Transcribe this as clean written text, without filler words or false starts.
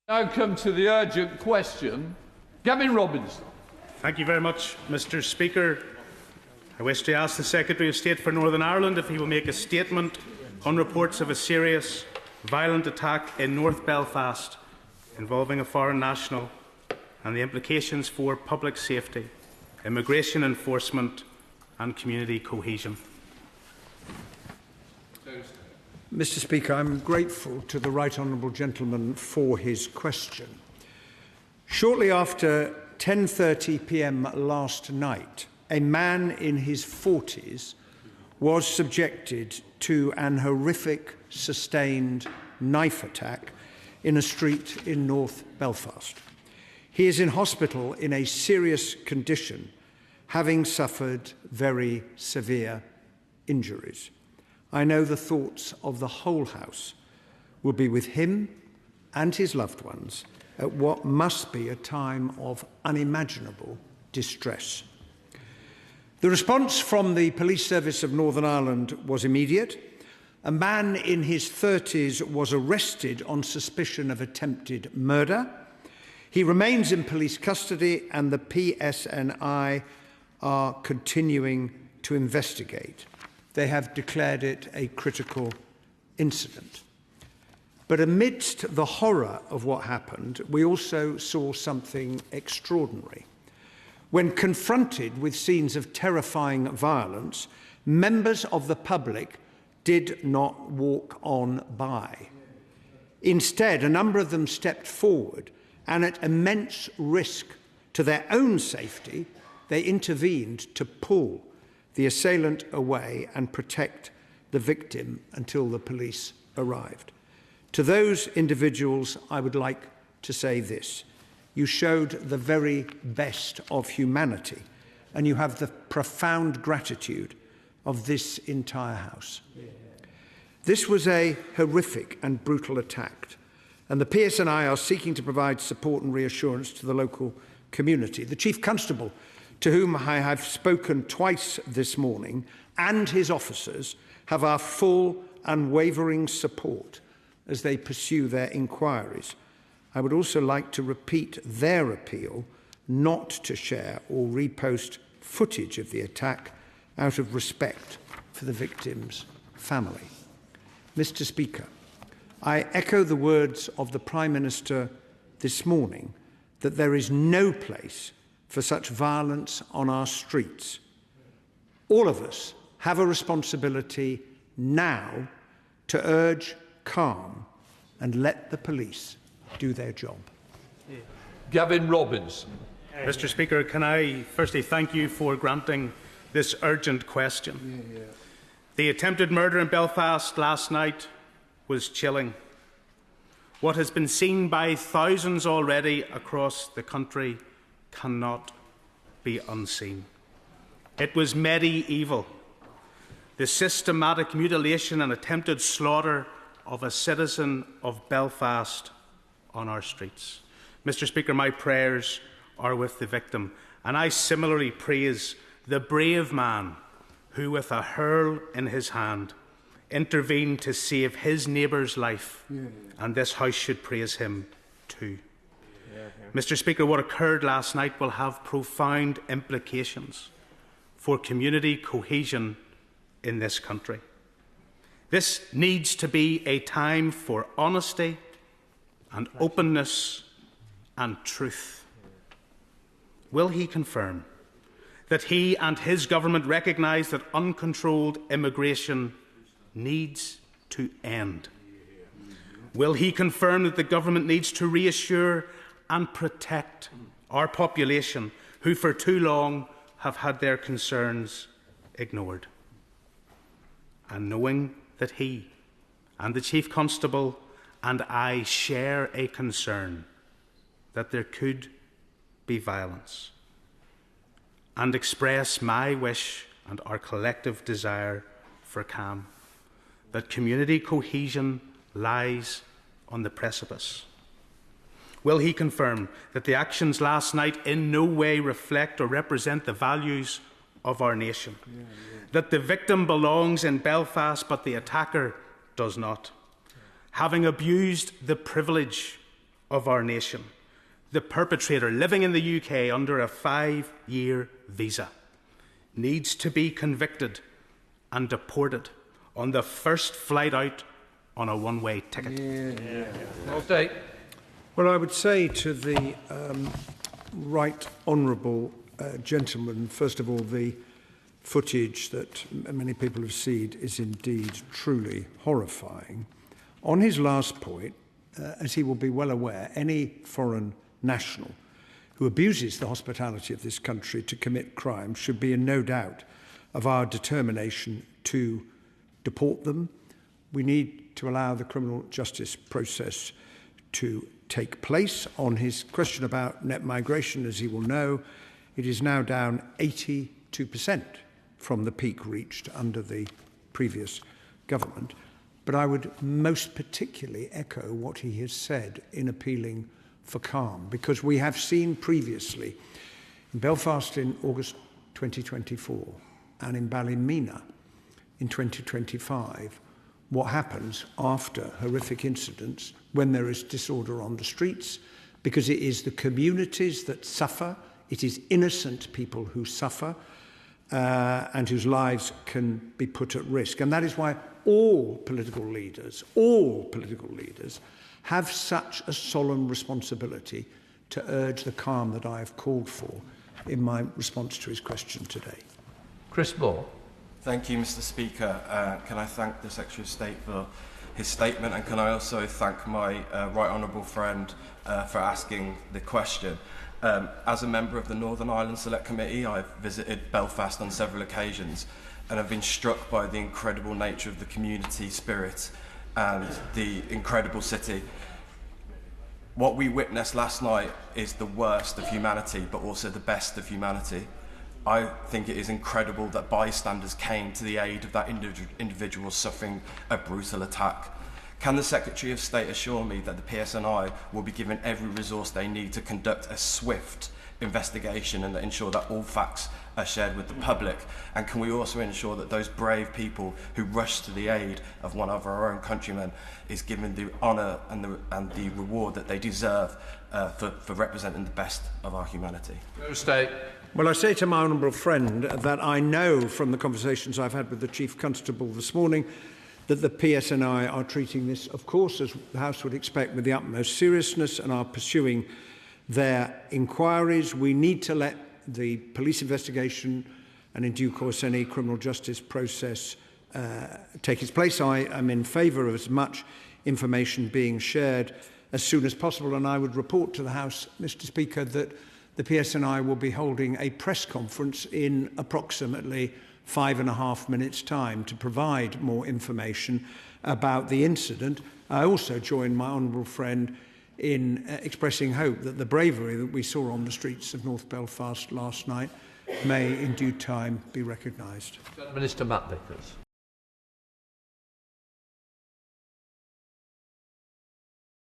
Now come to the urgent question. Gavin Robinson. Thank you very much, Mr. Speaker. I wish to ask the Secretary of State for Northern Ireland if he will make a statement on reports of a serious, violent attack in North Belfast involving a foreign national and the implications for public safety, immigration enforcement and community cohesion. Mr. Speaker, I'm grateful to the Right Honourable Gentleman for his question. Shortly after 10:30 p.m. last night, a man in his 40s was subjected to an horrific, sustained knife attack in a street in North Belfast. He is in hospital in a serious condition, having suffered very severe injuries. I know the thoughts of the whole House will be with him and his loved ones at what must be a time of unimaginable distress. The response from the Police Service of Northern Ireland was immediate. A man in his 30s was arrested on suspicion of attempted murder. He remains in police custody and the PSNI are continuing to investigate. They have declared it a critical incident. But amidst the horror of what happened, we also saw something extraordinary. When confronted with scenes of terrifying violence, members of the public did not walk on by. Instead, a number of them stepped forward and at immense risk to their own safety, they intervened to pull the assailant away and protect the victim until the police arrived. To those individuals, I would like to say this. You showed the very best of humanity, and you have the profound gratitude of this entire House. This was a horrific and brutal attack, and the PSNI are seeking to provide support and reassurance to the local community. The Chief Constable, to whom I have spoken twice this morning, and his officers have our full, unwavering support as they pursue their inquiries. I would also like to repeat their appeal not to share or repost footage of the attack out of respect for the victim's family. Mr. Speaker, I echo the words of the Prime Minister this morning that there is no place for such violence on our streets. All of us have a responsibility now to urge calm and let the police do their job. Gavin Robinson. Mr. Speaker, can I firstly thank you for granting this urgent question. The attempted murder in Belfast last night was chilling. What has been seen by thousands already across the country cannot be unseen. It was medieval. The systematic mutilation and attempted slaughter of a citizen of Belfast on our streets. Mr. Speaker, my prayers are with the victim, and I similarly praise the brave man who, with a hurl in his hand, intervened to save his neighbour's life, and this House should praise him too. Mr. Speaker, what occurred last night will have profound implications for community cohesion in this country. This needs to be a time for honesty and openness and truth. Will he confirm that he and his government recognise that uncontrolled immigration needs to end? Will he confirm that the government needs to reassure and protect our population who for too long have had their concerns ignored? And knowing that he and the Chief Constable and I share a concern that there could be violence, and express my wish and our collective desire for calm, that community cohesion lies on the precipice. Will he confirm that the actions last night in no way reflect or represent the values of our nation? That the victim belongs in Belfast, but the attacker does not? Having abused the privilege of our nation, the perpetrator living in the UK under a 5-year visa, needs to be convicted and deported on the first flight out on a one-way ticket. Well, I would say to the right honourable gentleman, first of all, the footage that many people have seen is indeed truly horrifying. On his last point, as he will be well aware, any foreign national who abuses the hospitality of this country to commit crime should be in no doubt of our determination to deport them. We need to allow the criminal justice process to take place. On his question about net migration, as he will know, it is now down 82% from the peak reached under the previous government. But I would most particularly echo what he has said in appealing for calm, because we have seen previously in Belfast in August 2024 and in Ballymena in 2025 what happens after horrific incidents when there is disorder on the streets, because it is the communities that suffer, it is innocent people who suffer and whose lives can be put at risk. And that is why all political leaders have such a solemn responsibility to urge the calm that I have called for in my response to his question today. Chris Moore. Thank you, Mr. Speaker. Can I thank the Secretary of State for his statement, and can I also thank my right honourable friend for asking the question. As a member of the Northern Ireland Select Committee, I've visited Belfast on several occasions and have been struck by the incredible nature of the community spirit and the incredible city. What we witnessed last night is the worst of humanity, but also the best of humanity. I think it is incredible that bystanders came to the aid of that individual suffering a brutal attack. Can the Secretary of State assure me that the PSNI will be given every resource they need to conduct a swift investigation and ensure that all facts are shared with the public? And can we also ensure that those brave people who rushed to the aid of one of our own countrymen is given the honour and the reward that they deserve for representing the best of our humanity? State. Well, I say to my honourable friend that I know from the conversations I've had with the Chief Constable this morning that the PSNI are treating this, of course, as the House would expect, with the utmost seriousness and are pursuing their inquiries. We need to let the police investigation and in due course any criminal justice process take its place. I am in favour of as much information being shared as soon as possible, and I would report to the House, Mr. Speaker, that the PSNI will be holding a press conference in approximately 5.5 minutes' time to provide more information about the incident. I also join my honourable friend in expressing hope that the bravery that we saw on the streets of North Belfast last night may in due time be recognised. Minister Matt Vickers.